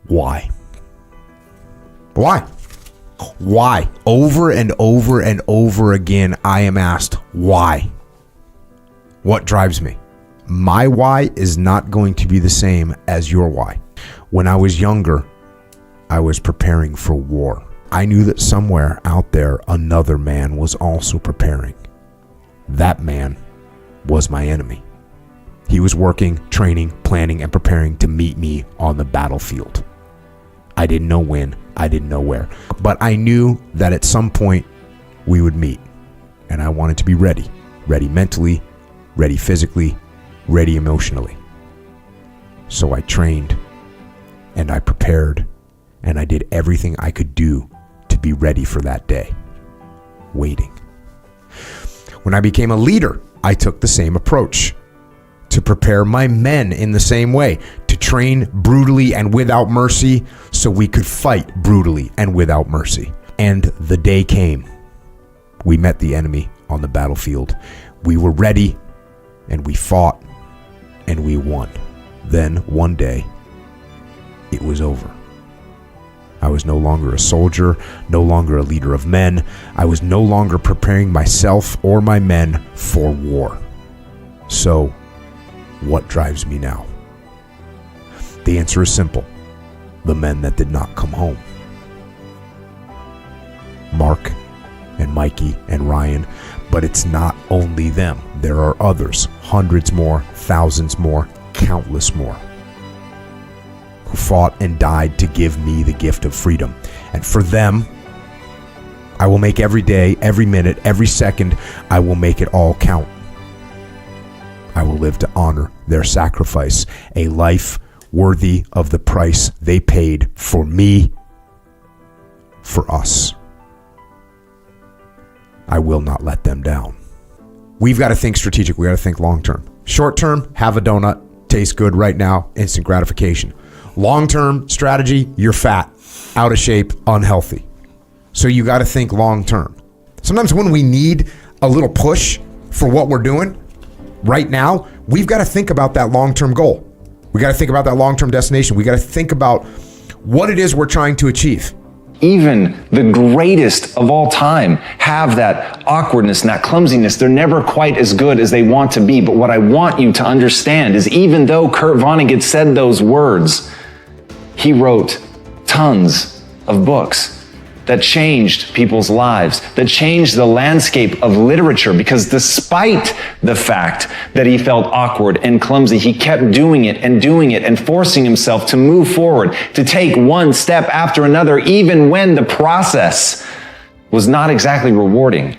Why? Why? Why? Over and over and over again, I am asked, why? What drives me? My why is not going to be the same as your why. When I was younger, I was preparing for war. I knew that somewhere out there, another man was also preparing. That man was my enemy. He was working, training, planning, and preparing to meet me on the battlefield. I didn't know when, I didn't know where, but I knew that at some point we would meet, and I wanted to be ready. Ready mentally, ready physically, ready emotionally. So I trained, and I prepared, and I did everything I could do to be ready for that day. Waiting. When I became a leader, I took the same approach. To prepare my men in the same way, to train brutally and without mercy so we could fight brutally and without mercy. And the day came. We met the enemy on the battlefield. We were ready, and we fought, and we won. Then one day, it was over. I was no longer a soldier, no longer a leader of men. I was no longer preparing myself or my men for war. So, what drives me now? The answer is simple. The men that did not come home. Mark and Mikey and Ryan, but it's not only them. There are others, hundreds more, thousands more, countless more, who fought and died to give me the gift of freedom. And for them, I will make every day, every minute, every second, I will make it all count. I will live to honor their sacrifice, a life worthy of the price they paid for me, for us. I will not let them down. We've got to think strategic. We got to think long term. Short term, have a donut, tastes good right now, instant gratification. Long term strategy, you're fat, out of shape, unhealthy. So you got to think long term. Sometimes when we need a little push for what we're doing, right now, we've got to think about that long-term goal. We got to think about that long-term destination. We got to think about what it is we're trying to achieve. Even the greatest of all time have that awkwardness and that clumsiness. They're never quite as good as they want to be. But what I want you to understand is even though Kurt Vonnegut said those words, he wrote tons of books that changed people's lives, that changed the landscape of literature, because despite the fact that he felt awkward and clumsy, he kept doing it and forcing himself to move forward, to take one step after another, even when the process was not exactly rewarding.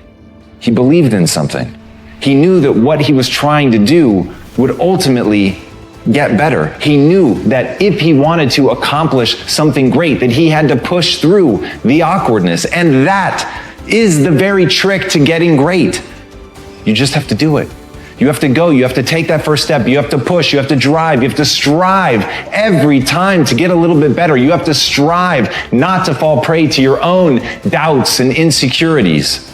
He believed in something. He knew that what he was trying to do would ultimately get better. He knew that if he wanted to accomplish something great, that he had to push through the awkwardness. And that is the very trick to getting great. You just have to do it. You have to go. You have to take that first step. You have to push. You have to drive. You have to strive every time to get a little bit better. You have to strive not to fall prey to your own doubts and insecurities.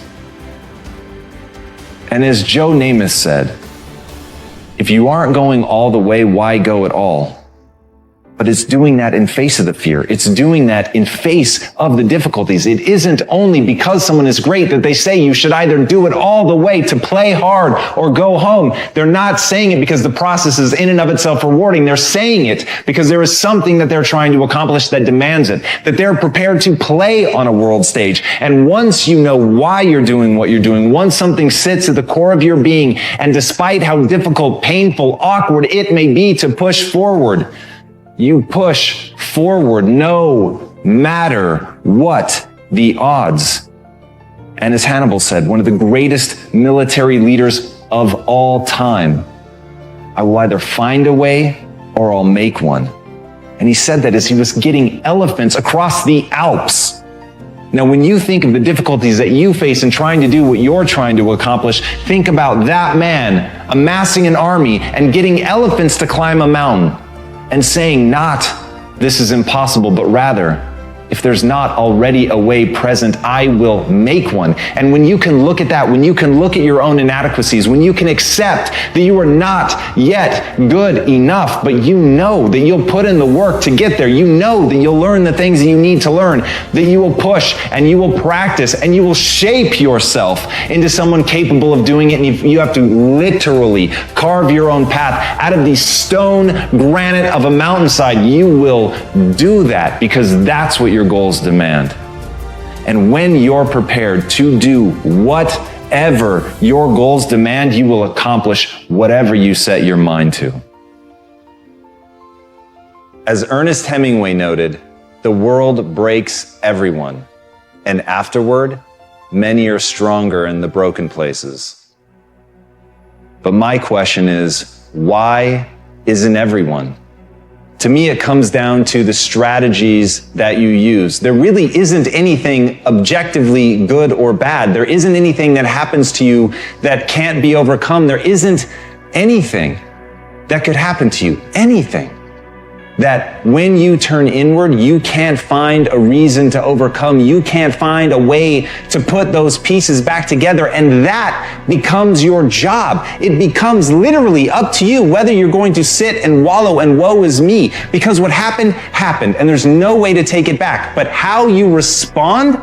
And as Joe Namath said, if you aren't going all the way, why go at all? But it's doing that in face of the fear. It's doing that in face of the difficulties. It isn't only because someone is great that they say you should either do it all the way to play hard or go home. They're not saying it because the process is in and of itself rewarding. They're saying it because there is something that they're trying to accomplish that demands it, that they're prepared to play on a world stage. And once you know why you're doing what you're doing, once something sits at the core of your being, and despite how difficult, painful, awkward it may be to push forward, you push forward no matter what the odds. And as Hannibal said, one of the greatest military leaders of all time, I will either find a way or I'll make one. And he said that as he was getting elephants across the Alps. Now, when you think of the difficulties that you face in trying to do what you're trying to accomplish, think about that man amassing an army and getting elephants to climb a mountain. And saying not, this is impossible, but rather, If there's not already a way present, I will make one. And when you can look at that, when you can look at your own inadequacies, when you can accept that you are not yet good enough, but you know that you'll put in the work to get there, you know that you'll learn the things that you need to learn, that you will push and you will practice and you will shape yourself into someone capable of doing it. And you have to literally carve your own path out of the stone granite of a mountainside. You will do that because that's what your goals demand. And when you're prepared to do whatever your goals demand, you will accomplish whatever you set your mind to. As Ernest Hemingway noted, the world breaks everyone, and afterward, many are stronger in the broken places. But my question is, why isn't everyone? To me, it comes down to the strategies that you use. There really isn't anything objectively good or bad. There isn't anything that happens to you that can't be overcome. There isn't anything that could happen to you. Anything that when you turn inward, you can't find a reason to overcome. You can't find a way to put those pieces back together. And that becomes your job. It becomes literally up to you whether you're going to sit and wallow and woe is me. Because what happened, happened. And there's no way to take it back. But how you respond,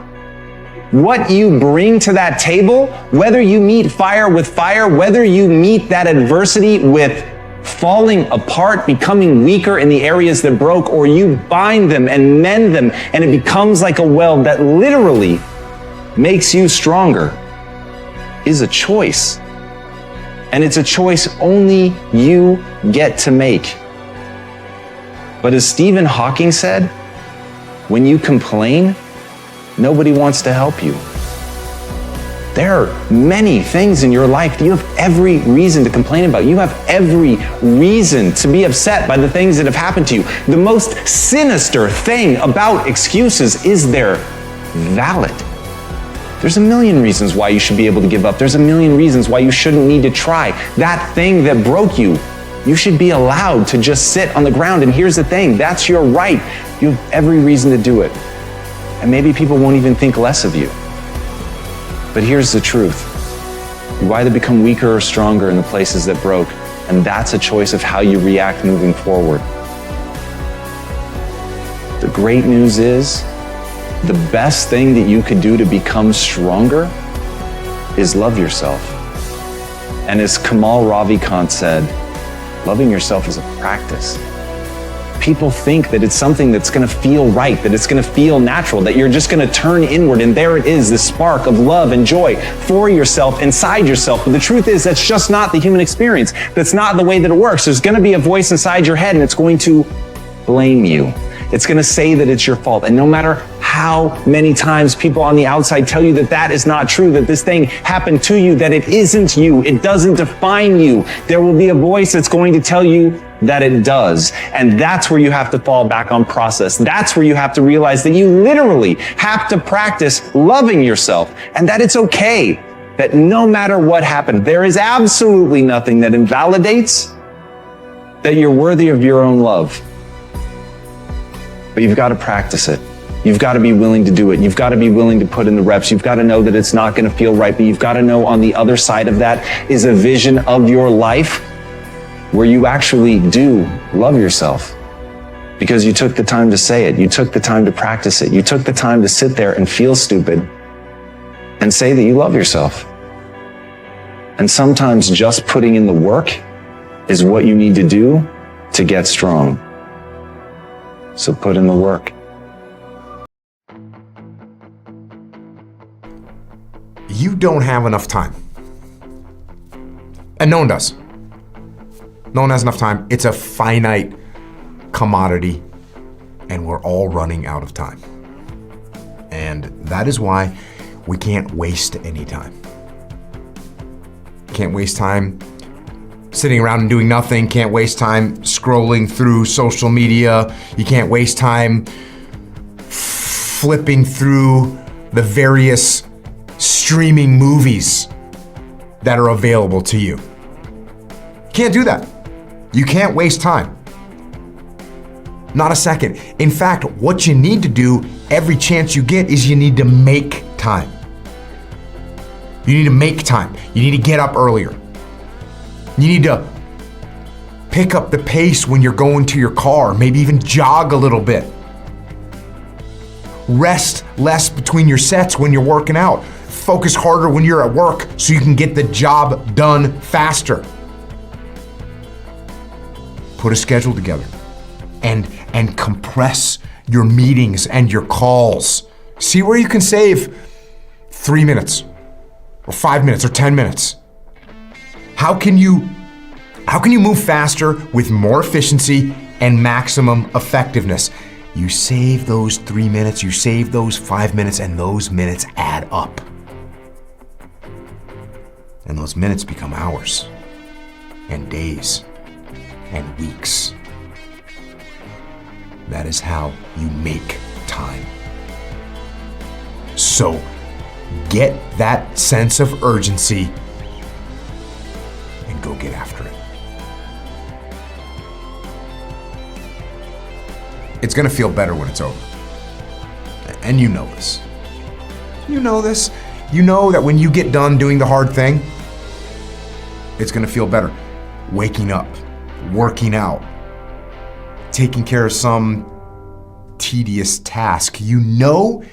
what you bring to that table, whether you meet fire with fire, whether you meet that adversity with falling apart, becoming weaker in the areas that broke, or you bind them and mend them, and it becomes like a weld that literally makes you stronger, is a choice. And it's a choice only you get to make. But as Stephen Hawking said, when you complain, nobody wants to help you. There are many things in your life that you have every reason to complain about. You have every reason to be upset by the things that have happened to you. The most sinister thing about excuses is they're valid. There's a million reasons why you should be able to give up. There's a million reasons why you shouldn't need to try. That thing that broke you, you should be allowed to just sit on the ground. And here's the thing, that's your right. You have every reason to do it. And maybe people won't even think less of you. But here's the truth. You either become weaker or stronger in the places that broke, and that's a choice of how you react moving forward. The great news is, the best thing that you could do to become stronger is love yourself. And as Kamal Ravikant said, loving yourself is a practice. People think that it's something that's going to feel right, that it's going to feel natural, that you're just going to turn inward and there it is, the spark of love and joy for yourself, inside yourself. But the truth is that's just not the human experience. That's not the way that it works. There's going to be a voice inside your head and it's going to blame you. It's going to say that it's your fault. And no matter how many times people on the outside tell you that that is not true, that this thing happened to you, that it isn't you, it doesn't define you, there will be a voice that's going to tell you that it does. And that's where you have to fall back on process. That's where you have to realize that you literally have to practice loving yourself and that it's okay, that no matter what happened, there is absolutely nothing that invalidates that you're worthy of your own love. But you've got to practice it. You've got to be willing to do it. You've got to be willing to put in the reps. You've got to know that it's not going to feel right, but you've got to know on the other side of that is a vision of your life where you actually do love yourself because you took the time to say it. You took the time to practice it. You took the time to sit there and feel stupid and say that you love yourself. And sometimes just putting in the work is what you need to do to get strong. So put in the work. You don't have enough time. And no one does. No one has enough time. It's a finite commodity, and we're all running out of time. And that is why we can't waste any time. Can't waste time sitting around and doing nothing. Can't waste time scrolling through social media. You can't waste time flipping through the various streaming movies that are available to you. You can't do that. You can't waste time. Not a second. In fact, what you need to do every chance you get is you need to make time. You need to make time. You need to get up earlier. You need to pick up the pace when you're going to your car, maybe even jog a little bit. Rest less between your sets when you're working out. Focus harder when you're at work so you can get the job done faster. Put a schedule together and compress your meetings and your calls. See where you can save 3 minutes or 5 minutes or 10 minutes. How can you move faster with more efficiency and maximum effectiveness? You save those 3 minutes, you save those 5 minutes, and those minutes add up. And those minutes become hours and days and weeks. That is how you make time. So get that sense of urgency and go get after it. It's gonna feel better when it's over. And you know this. You know this. You know that when you get done doing the hard thing, it's gonna feel better. Waking up, working out, taking care of some tedious task. You know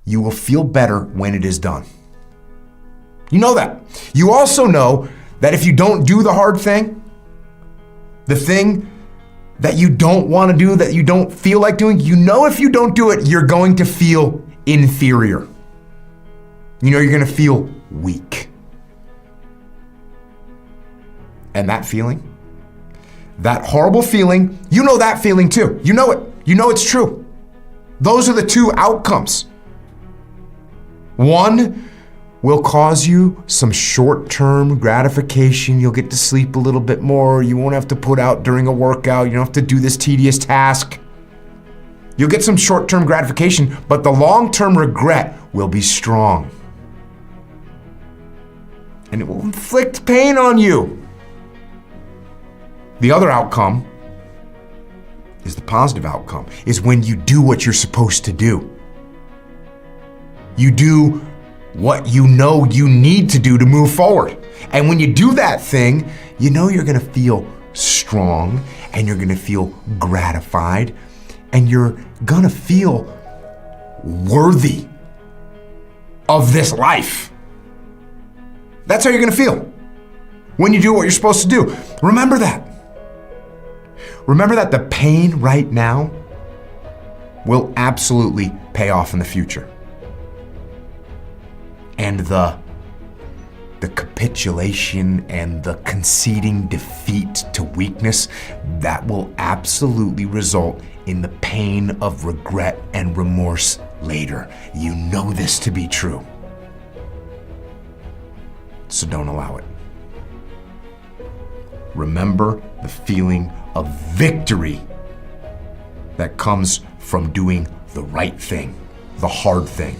you will feel better when it is done. You know that. You also know that if you don't do the hard thing, the thing that you don't want to do, that you don't feel like doing, you know if you don't do it, you're going to feel inferior. You know you're going to feel weak. And that feeling, that horrible feeling, you know that feeling too. You know it. You know it's true. Those are the two outcomes. One will cause you some short-term gratification. You'll get to sleep a little bit more. You won't have to put out during a workout. You don't have to do this tedious task. You'll get some short-term gratification, but the long-term regret will be strong. And it will inflict pain on you. The other outcome is the positive outcome, is when you do what you're supposed to do. You do what you know you need to do to move forward. And when you do that thing, you know you're gonna feel strong and you're gonna feel gratified and you're gonna feel worthy of this life. That's how you're gonna feel when you do what you're supposed to do. Remember that. Remember that the pain right now will absolutely pay off in the future. And the capitulation and the conceding defeat to weakness, that will absolutely result in the pain of regret and remorse later. You know this to be true. So don't allow it. Remember the feeling of victory that comes from doing the right thing, the hard thing.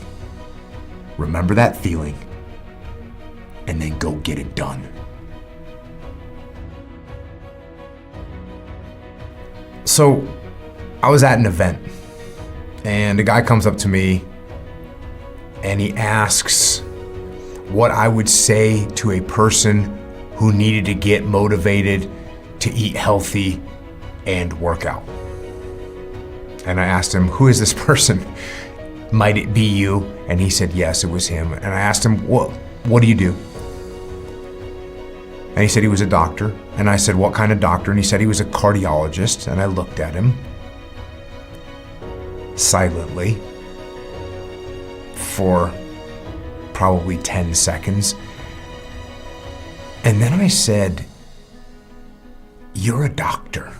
Remember that feeling, and then go get it done. So, I was at an event, and a guy comes up to me, and he asks what I would say to a person who needed to get motivated to eat healthy and work out. And I asked him, who is this person? Might it be you? And he said, yes, it was him. And I asked him, what do you do? And he said he was a doctor. And I said, what kind of doctor? And he said he was a cardiologist. And I looked at him silently for probably 10 seconds. And then I said, you're a doctor.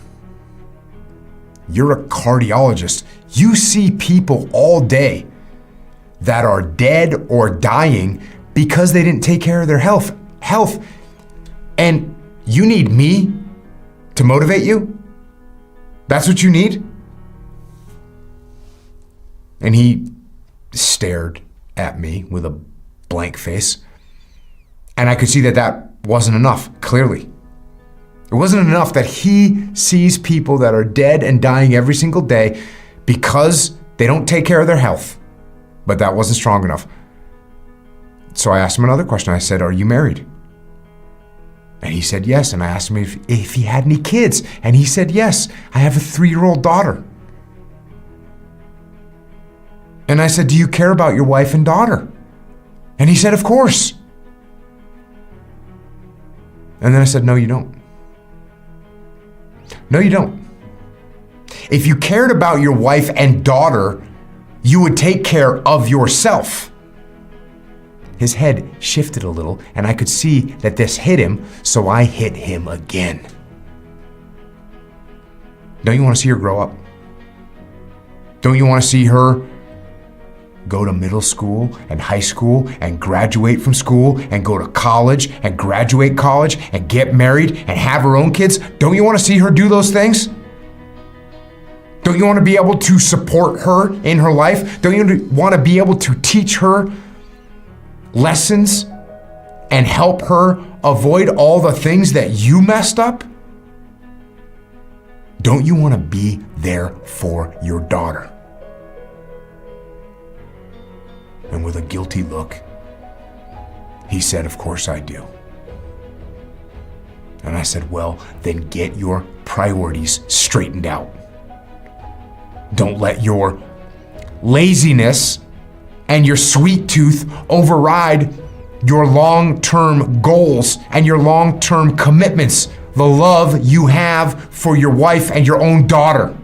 You're a cardiologist. You see people all day that are dead or dying because they didn't take care of their health. And you need me to motivate you? That's what you need? And he stared at me with a blank face. And I could see that wasn't enough, clearly. It wasn't enough that he sees people that are dead and dying every single day because they don't take care of their health. But that wasn't strong enough. So I asked him another question. I said, "Are you married?" And he said yes. And I asked him if he had any kids. And he said yes. "I have a 3-year-old daughter." And I said, "Do you care about your wife and daughter?" And he said, "Of course." And then I said, "No, you don't. No, you don't. If you cared about your wife and daughter, you would take care of yourself." His head shifted a little, and I could see that this hit him, so I hit him again. Don't you want to see her grow up? Don't you want to see her go to middle school and high school and graduate from school and go to college and graduate college and get married and have her own kids? Don't you want to see her do those things? Don't you want to be able to support her in her life? Don't you want to be able to teach her lessons and help her avoid all the things that you messed up? Don't you want to be there for your daughter? And with a guilty look, he said, "Of course I do." And I said, "Well, then get your priorities straightened out. Don't let your laziness and your sweet tooth override your long-term goals and your long-term commitments, the love you have for your wife and your own daughter.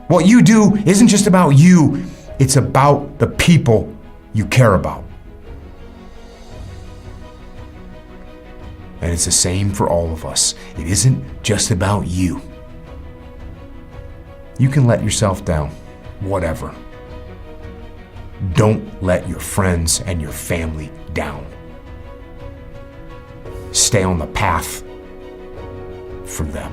What you do isn't just about you, it's about the people you care about." And it's the same for all of us. It isn't just about you. You can let yourself down, whatever. Don't let your friends and your family down. Stay on the path for them.